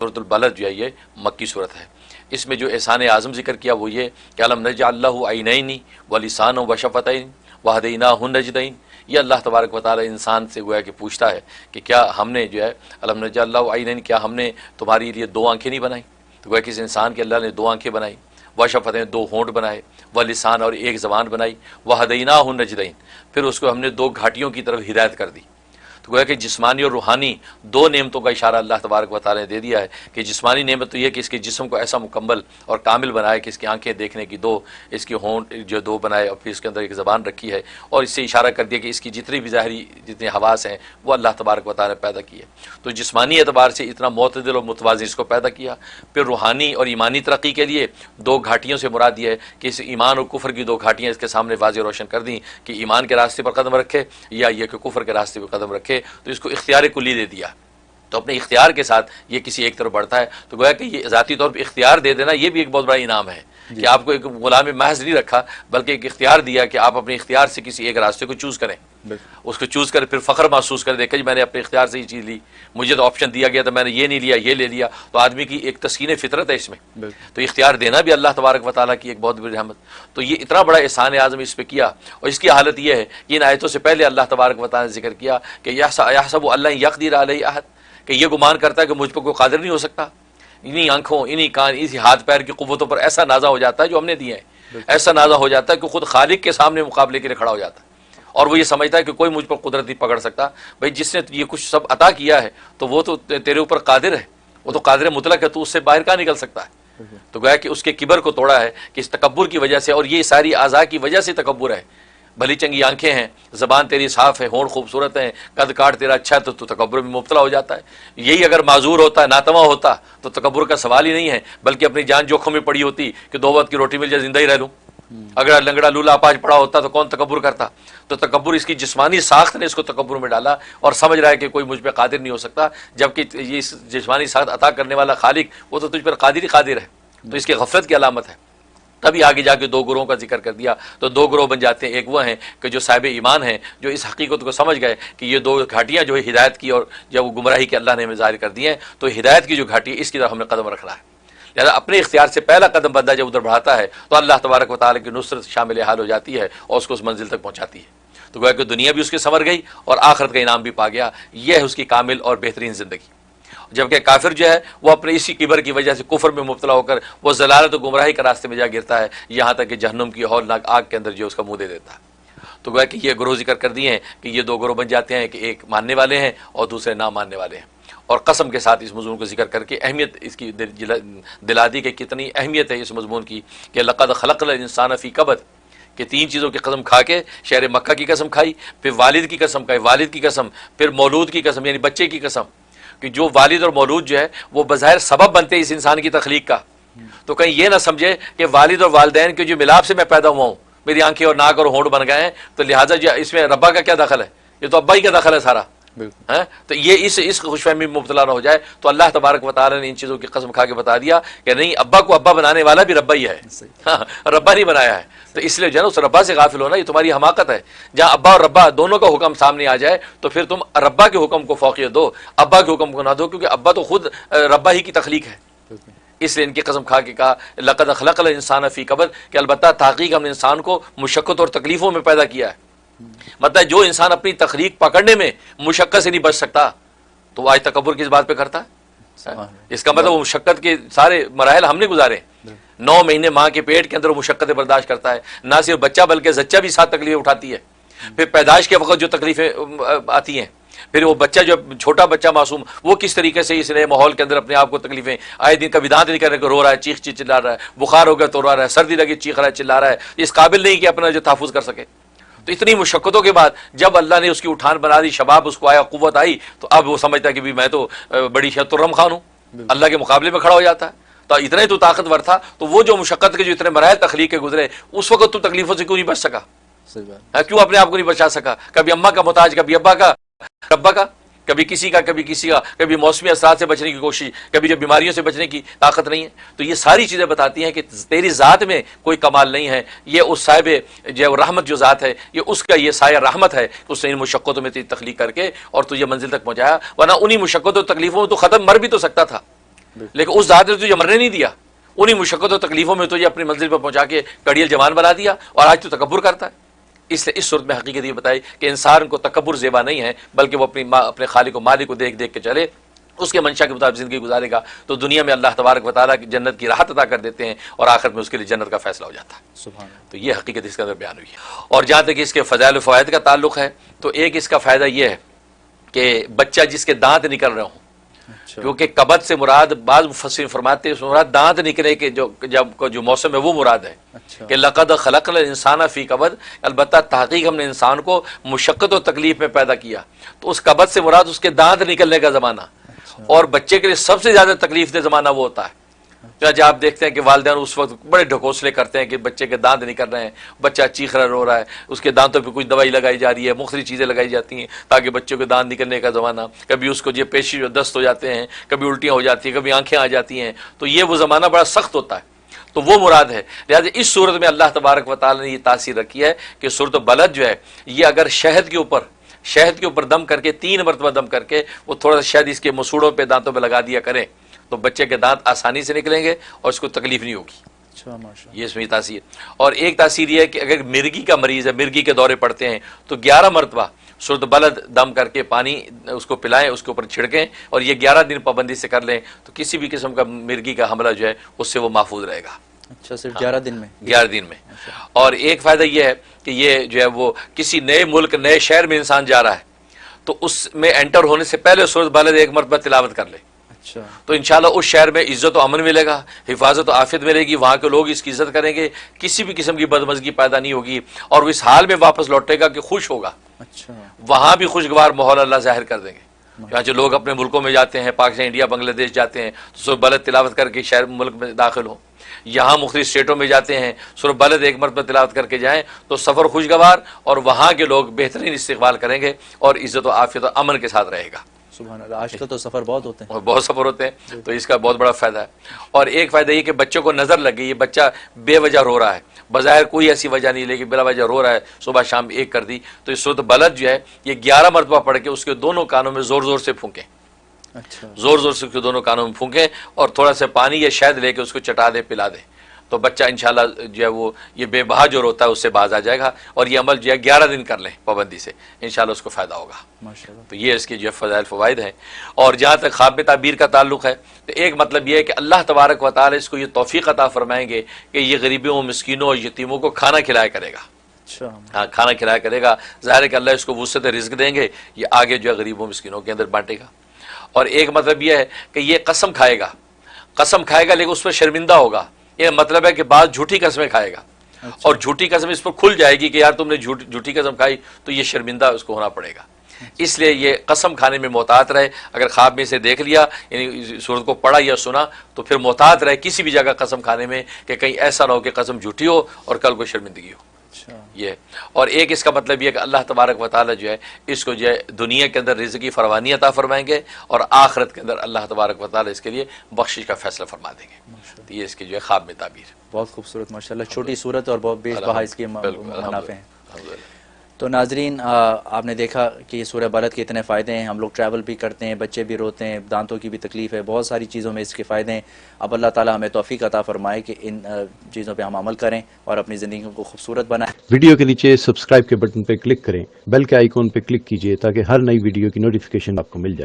سورۃ البلد جو ہے یہ مکی صورت ہے. اس میں جو احسان اعظم ذکر کیا وہ یہ کہ الم نجعل لہ عینین ولسانا وشفتین وہدیناہ النجدین. یہ اللہ تبارک و تعالی انسان سے گویا کہ پوچھتا ہے کہ کیا ہم نے جو ہے الم نجعل لہ عینین، کیا ہم نے تمہارے لیے دو آنکھیں نہیں بنائی؟ تو گویا کہ اس انسان کے اللہ نے دو آنکھیں بنائی، وشفتین دو ہونٹ بنائے، ولسان اور ایک زبان بنائی، وہدیناہ النجدین پھر اس کو ہم نے دو گھاٹیوں کی طرف ہدایت کر دی. تو گویا کہ جسمانی اور روحانی دو نعمتوں کا اشارہ اللہ تبارک و تعالی نے دے دیا ہے کہ جسمانی نعمت تو یہ کہ اس کے جسم کو ایسا مکمل اور کامل بنائے کہ اس کی آنکھیں دیکھنے کی دو، اس کی ہونٹ جو دو بنائے، اور پھر اس کے اندر ایک زبان رکھی ہے، اور اس سے اشارہ کر دیا کہ اس کی جتنی بھی ظاہری جتنے حواس ہیں وہ اللہ تبارک و تعالی نے پیدا کی ہے. تو جسمانی اعتبار سے اتنا معتدل اور متوازن اس کو پیدا کیا. پھر روحانی اور ایمانی ترقی کے لیے دو گھاٹیوں سے مراد یہ ہے کہ اس ایمان اور کفر کی دو گھاٹیاں اس کے سامنے واضح روشن کر دیں کہ ایمان کے راستے پر قدم رکھے یا یہ کہ کفر کے راستے پر قدم رکھے. تو اس کو اختیار کلی دے دیا. تو اپنے اختیار کے ساتھ یہ کسی ایک طرف بڑھتا ہے. تو گویا کہ یہ ذاتی طور پہ اختیار دے دینا یہ بھی ایک بہت بڑا انعام ہے کہ آپ کو ایک غلام محض نہیں رکھا بلکہ ایک اختیار دیا کہ آپ اپنے اختیار سے کسی ایک راستے کو چوز کریں، اس کو چوز کریں، پھر فخر محسوس کریں، دیکھیں میں نے اپنے اختیار سے یہ چیز لی، مجھے تو آپشن دیا گیا تھا، میں نے یہ نہیں لیا، یہ لے لیا. تو آدمی کی ایک تسکین فطرت ہے اس میں. تو اختیار دینا بھی اللہ تبارک و تعالیٰ کی ایک بہت بڑی رحمت. تو یہ اتنا بڑا احسان اعظم اس پہ کیا. اور اس کی حالت یہ ہے کہ ان آیتوں سے پہلے اللہ تبارک و تعالیٰ نے ذکر کیا کہ یحسب اللہ یقدر علیہ احد، کہ یہ گمان کرتا ہے کہ مجھ پر کوئی قادر نہیں ہو سکتا. انہی آنکھوں، انہی کان، اسی ہاتھ پیر کی قوتوں پر ایسا نازا ہو جاتا ہے جو ہم نے دیے ہیں، ایسا نازا ہو جاتا ہے کہ خود خالق کے سامنے مقابلے کے لیے کھڑا ہو جاتا ہے. اور وہ یہ سمجھتا ہے کہ کوئی مجھ پر قدرت نہیں پکڑ سکتا. بھائی جس نے یہ کچھ سب عطا کیا ہے تو وہ تو تیرے اوپر قادر ہے، وہ تو قادر مطلق ہے، تو اس سے باہر کہاں نکل سکتا ہے. تو گویا کہ اس کے کبر کو توڑا ہے کہ اس تکبر کی وجہ سے، اور یہ ساری اعضاء کی وجہ سے تکبر ہے. بھلی چنگی آنکھیں ہیں، زبان تیری صاف ہے، ہونٹ خوبصورت ہیں، قد کاٹ تیرا اچھا ہے، تو تکبر میں مبتلا ہو جاتا ہے. یہی اگر معذور ہوتا ہے، ناتواں ہوتا تو تکبر کا سوال ہی نہیں ہے، بلکہ اپنی جان جوکھم میں پڑی ہوتی کہ دو وقت کی روٹی مل جائے زندہ ہی رہ لوں. اگر لنگڑا لولا اپاج پڑا ہوتا تو کون تکبر کرتا. تو تکبر اس کی جسمانی ساخت نے اس کو تکبر میں ڈالا اور سمجھ رہا ہے کہ کوئی مجھ پہ قادر نہیں ہو سکتا، جبکہ یہ اس جسمانی ساخت عطا کرنے والا خالق وہ تو تجھ پر قادر ہی قادر ہے. تو اس کی غفلت کی علامت ہے. تبھی آگے جا کے دو گروہوں کا ذکر کر دیا. تو دو گروہ بن جاتے ہیں. ایک وہ ہیں کہ جو صاحب ایمان ہیں، جو اس حقیقت کو سمجھ گئے کہ یہ دو گھاٹیاں جو ہے ہدایت کی اور جب وہ گمراہی کے اللہ نے ہمیں ظاہر کر دی ہیں، تو ہدایت کی جو گھاٹی ہے اس کی طرف ہم نے قدم رکھنا ہے. لہٰذا اپنے اختیار سے پہلا قدم بندہ جب ادھر بڑھاتا ہے تو اللہ تبارک و تعالیٰ کی نصرت شامل حال ہو جاتی ہے اور اس کو اس منزل تک پہنچاتی ہے. تو گویا کہ دنیا بھی اس کے سنور گئی اور آخرت کا انعام بھی پا گیا. یہ ہے اس کی کامل اور بہترین زندگی. جبکہ کافر جو ہے وہ اپنے اسی کبر کی وجہ سے کفر میں مبتلا ہو کر وہ ضلالت و گمراہی کے راستے میں جا گرتا ہے، یہاں تک کہ جہنم کی ہولناک آگ کے اندر جو اس کا منہ دے دیتا ہے. تو گویا کہ یہ گروہ ذکر کر دیے ہیں کہ یہ دو گروہ بن جاتے ہیں کہ ایک ماننے والے ہیں اور دوسرے نہ ماننے والے ہیں. اور قسم کے ساتھ اس مضمون کو ذکر کر کے اہمیت اس کی دلا دی کہ کتنی اہمیت ہے اس مضمون کی کہ لقد خلقنا الانسان فی کبد، کہ تین چیزوں کی قسم کھا کے شہر مکہ کی قسم کھائی، پھر والد کی قسم کھائی، والد کی قسم، پھر مولود کی قسم یعنی بچے کی قسم، کہ جو والد اور مولود جو ہے وہ بظاہر سبب بنتے ہیں اس انسان کی تخلیق کا. تو کہیں یہ نہ سمجھے کہ والد اور والدین کے جو ملاپ سے میں پیدا ہوا ہوں، میری آنکھیں اور ناک اور ہونٹ بن گئے ہیں، تو لہٰذا جو اس میں ربا کا کیا دخل ہے، یہ تو ابا ہی کا دخل ہے سارا. تو یہ اس خوش فہمی میں مبتلا نہ ہو جائے. تو اللہ تبارک و تعالیٰ نے ان چیزوں کی قسم کھا کے بتا دیا کہ نہیں، ابا کو ابا بنانے والا بھی ربا ہی ہے، ربا نہیں بنایا ہے. تو اس لیے جو ہے نا اس ربا سے غافل ہونا یہ تمہاری حماقت ہے. جہاں ابا اور ربا دونوں کا حکم سامنے آ جائے تو پھر تم ربا کے حکم کو فوقیت دو، ابا کے حکم کو نہ دو، کیونکہ ابا تو خود ربا ہی کی تخلیق ہے. اس لیے ان کی قسم کھا کے کہا لقد خلقنا الانسان فی کبد، کہ البتہ تحقیق ہم نے انسان کو مشقت اور تکلیفوں میں پیدا کیا ہے. مطلب جو انسان اپنی تخلیق پکڑنے میں مشقت سے نہیں بچ سکتا تو آج تکبر کس بات پہ کرتا ہے. اس کا مطلب وہ مشقت کے سارے مراحل ہم نے گزارے. 9 مہینے ماں کے پیٹ کے اندر وہ مشقتیں برداشت کرتا ہے. نہ صرف بچہ بلکہ زچہ بھی ساتھ تکلیفیں اٹھاتی ہے. پھر پیدائش کے وقت جو تکلیفیں آتی ہیں، پھر وہ بچہ جو چھوٹا بچہ معصوم وہ کس طریقے سے اس نئے ماحول کے اندر اپنے آپ کو تکلیفیں آئے دن کبھی دانت نہیں کر رہے کہ رو رہا ہے، چیخ چلا رہا ہے، بخار ہو گیا تو رو رہا ہے، سردی لگی چیخ رہا ہے، چلا رہا ہے، اس قابل نہیں کہ اپنا جو تحفظ کر سکے. تو اتنی مشقتوں کے بعد جب اللہ نے اس کی اٹھان بنا دی، شباب اس کو آیا، قوت آئی، تو اب وہ سمجھتا ہے کہ بھی میں تو بڑی شترم خان ہوں، اللہ کے مقابلے میں کھڑا ہو جاتا ہے. تو اتنا ہی تو طاقتور تھا. تو وہ جو مشقت کے جو اتنے مراحل تخلیق کے گزرے، اس وقت تو تکلیفوں سے کیوں نہیں بچ سکا؟ کیوں اپنے آپ کو نہیں بچا سکا؟ کبھی اماں کا محتاج، کبھی ابا کا، ربا کا، کبھی کسی کا، کبھی موسمی اثرات سے بچنے کی کوشش، کبھی جو بیماریوں سے بچنے کی طاقت نہیں ہے. تو یہ ساری چیزیں بتاتی ہیں کہ تیری ذات میں کوئی کمال نہیں ہے. یہ اس صاحب جو رحمت جو ذات ہے، یہ اس کا یہ سایہ رحمت ہے کہ اس نے ان مشقتوں میں تیری تخلیق کر کے اور تجھے منزل تک پہنچایا. ورنہ انہی مشقتوں و تکلیفوں میں تو ختم مر بھی تو سکتا تھا. لیکن اس ذات نے تجھے مرنے نہیں دیا، انہی مشقت و تکلیفوں میں تجھے اپنی منزل پر پہنچا کے کڑیل جوان بنا دیا، اور آج تو تکبر کرتا ہے۔ اس لیے اس صورت میں حقیقت یہ بتائی کہ انسان کو تکبر زیبا نہیں ہے، بلکہ وہ اپنے خالق و مالک کو دیکھ دیکھ کے چلے، اس کے منشا کے مطابق زندگی گزارے گا تو دنیا میں اللہ تبارک و تعالیٰ کی جنت کی راحت عطا کر دیتے ہیں، اور آخرت میں اس کے لیے جنت کا فیصلہ ہو جاتا ہے۔ سبحان اللہ۔ تو یہ حقیقت اس کے اندر بیان ہوئی ہے۔ اور جہاں تک اس کے فضائل و فوائد کا تعلق ہے تو ایک اس کا فائدہ یہ ہے کہ بچہ جس کے دانت نکل رہے ہوں، کیونکہ کبد سے مراد بعض مفسرین فرماتے ہیں مراد دانت نکلنے کے جو موسم ہے وہ مراد ہے کہ لقد خلقنا الانسان فی کبد، البتہ تحقیق ہم نے انسان کو مشقت و تکلیف میں پیدا کیا، تو اس کبد سے مراد اس کے دانت نکلنے کا زمانہ، اور بچے کے لیے سب سے زیادہ تکلیف دہ زمانہ وہ ہوتا ہے جب آپ دیکھتے ہیں کہ والدین اس وقت بڑے ڈھکوسلے کرتے ہیں کہ بچے کے دانت نکل رہے ہیں، بچہ چیخ رہا رو رہا ہے، اس کے دانتوں پہ کچھ دوائی لگائی جا رہی ہے، مختلف چیزیں لگائی جاتی ہیں تاکہ بچوں کے دانت نکلنے کا زمانہ، کبھی اس کو یہ پیشی دست ہو جاتے ہیں، کبھی الٹیاں ہو جاتی ہیں، کبھی آنکھیں آ جاتی ہیں، تو یہ وہ زمانہ بڑا سخت ہوتا ہے، تو وہ مراد ہے۔ لہٰذا اس صورت میں اللہ تبارک و تعالیٰ نے یہ تاثیر رکھی ہے کہ صورت بلد جو ہے یہ اگر شہد کے اوپر دم کر کے 3 مرتبہ دم کر کے وہ تھوڑا سا شہد اس کے مسوڑوں پہ دانتوں پہ لگا دیا کریں تو بچے کے دانت آسانی سے نکلیں گے اور اس کو تکلیف نہیں ہوگی۔ یہ اس میں تاثیر۔ اور ایک تاثیر یہ ہے کہ اگر مرگی کا مریض ہے، مرگی کے دورے پڑتے ہیں تو 11 مرتبہ سورۃ بلد دم کر کے پانی اس کو پلائیں، اس کے اوپر چھڑکیں، اور یہ 11 دن پابندی سے کر لیں تو کسی بھی قسم کا مرگی کا حملہ جو ہے اس سے وہ محفوظ رہے گا۔ اچھا، صرف 11 دن میں؟ 11 دن میں۔ اور ایک فائدہ یہ ہے کہ یہ جو ہے وہ کسی نئے ملک، نئے شہر میں انسان جا رہا ہے تو اس میں انٹر ہونے سے پہلے سورۃ بلد 1 مرتبہ تلاوت کر لے تو انشاءاللہ اس شہر میں عزت و امن ملے گا، حفاظت و عافیت ملے گی، وہاں کے لوگ اس کی عزت کریں گے، کسی بھی قسم کی بدمزگی پیدا نہیں ہوگی، اور وہ اس حال میں واپس لوٹے گا کہ خوش ہوگا۔ وہاں بھی خوشگوار ماحول اللہ ظاہر کر دیں گے۔ جہاں جو لوگ اپنے ملکوں میں جاتے ہیں، پاکستان، انڈیا، بنگلہ دیش جاتے ہیں تو سورۃ بلد تلاوت کر کے شہر ملک میں داخل ہوں، یہاں مختلف اسٹیٹوں میں جاتے ہیں سورۃ بلد 1 مرتبہ تلاوت کر کے جائیں تو سفر خوشگوار، اور وہاں کے لوگ بہترین استقبال کریں گے اور عزت و عافیت و امن کے ساتھ رہے گا۔ سبحان اللہ، آج کل تو سفر بہت ہوتے ہیں، بہت سفر ہوتے ہیں، تو اس کا بہت بڑا فائدہ ہے۔ اور ایک فائدہ یہ کہ بچوں کو نظر لگ گئی، یہ بچہ بے وجہ رو رہا ہے، بظاہر کوئی ایسی وجہ نہیں، لیکن بلا وجہ رو رہا ہے، صبح شام 1 کر دی، تو اس سورۃ بلد جو ہے یہ 11 مرتبہ پڑھ کے اس کے دونوں کانوں میں زور زور سے پھونکیں، زور زور سے اس کے دونوں کانوں میں پھونکیں، اور تھوڑا سا پانی یا شہد لے کے اس کو چٹا دے، پلا دے، تو بچہ انشاءاللہ جو ہے وہ یہ بے بہا جو روتا ہے اس سے باز آ جائے گا، اور یہ عمل جو ہے 11 دن کر لیں پابندی سے، انشاءاللہ اس کو فائدہ ہوگا۔ تو یہ اس کے جو فضائل فوائد ہیں۔ اور جہاں تک خواب میں تعبیر کا تعلق ہے تو ایک مطلب یہ ہے کہ اللہ تبارک و تعالی اس کو یہ توفیق عطا فرمائیں گے کہ یہ غریبوں، مسکینوں اور یتیموں کو کھانا کھلایا کرے گا۔ ہاں، کھانا کھلایا کرے گا، ظاہر ہے کہ اللہ اس کو وسعت رزق دیں گے، یہ آگے جو ہے غریبوں مسکینوں کے اندر بانٹے گا۔ اور ایک مطلب یہ ہے کہ یہ قسم کھائے گا لیکن اس پر شرمندہ ہوگا، یہ مطلب ہے کہ بعض جھوٹی قسمیں کھائے گا، اور جھوٹی قسم اس پر کھل جائے گی کہ یار تم نے جھوٹی قسم کھائی، تو یہ شرمندہ اس کو ہونا پڑے گا۔ اس لیے یہ قسم کھانے میں محتاط رہے، اگر خواب میں سے دیکھ لیا یعنی سورت کو پڑھا یا سنا تو پھر محتاط رہے کسی بھی جگہ قسم کھانے میں کہ کہیں ایسا نہ ہو کہ قسم جھوٹی ہو اور کل کو شرمندگی ہو۔ یہ اور ایک اس کا مطلب یہ کہ اللہ تبارک و تعالی جو ہے اس کو جو ہے دنیا کے اندر رزق کی فراوانی عطا فرمائیں گے، اور آخرت کے اندر اللہ تبارک و تعالی اس کے لیے بخشش کا فیصلہ فرما دیں گے۔ تو یہ اس کی جو ہے خواب میں تعبیر۔ بہت خوبصورت، ماشاءاللہ، چھوٹی صورت اور بہت بیش بہا اس کے منافع ہیں۔ تو ناظرین، آپ نے دیکھا کہ یہ سورہ بلد کے اتنے فائدے ہیں، ہم لوگ ٹریول بھی کرتے ہیں، بچے بھی روتے ہیں، دانتوں کی بھی تکلیف ہے، بہت ساری چیزوں میں اس کے فائدے ہیں۔ اب اللہ تعالیٰ ہمیں توفیق عطا فرمائے کہ ان چیزوں پہ ہم عمل کریں اور اپنی زندگی کو خوبصورت بنائیں۔ ویڈیو کے نیچے سبسکرائب کے بٹن پہ کلک کریں، بیل کے آئیکن پہ کلک کیجئے تاکہ ہر نئی ویڈیو کی نوٹیفیکیشن آپ کو مل جائے۔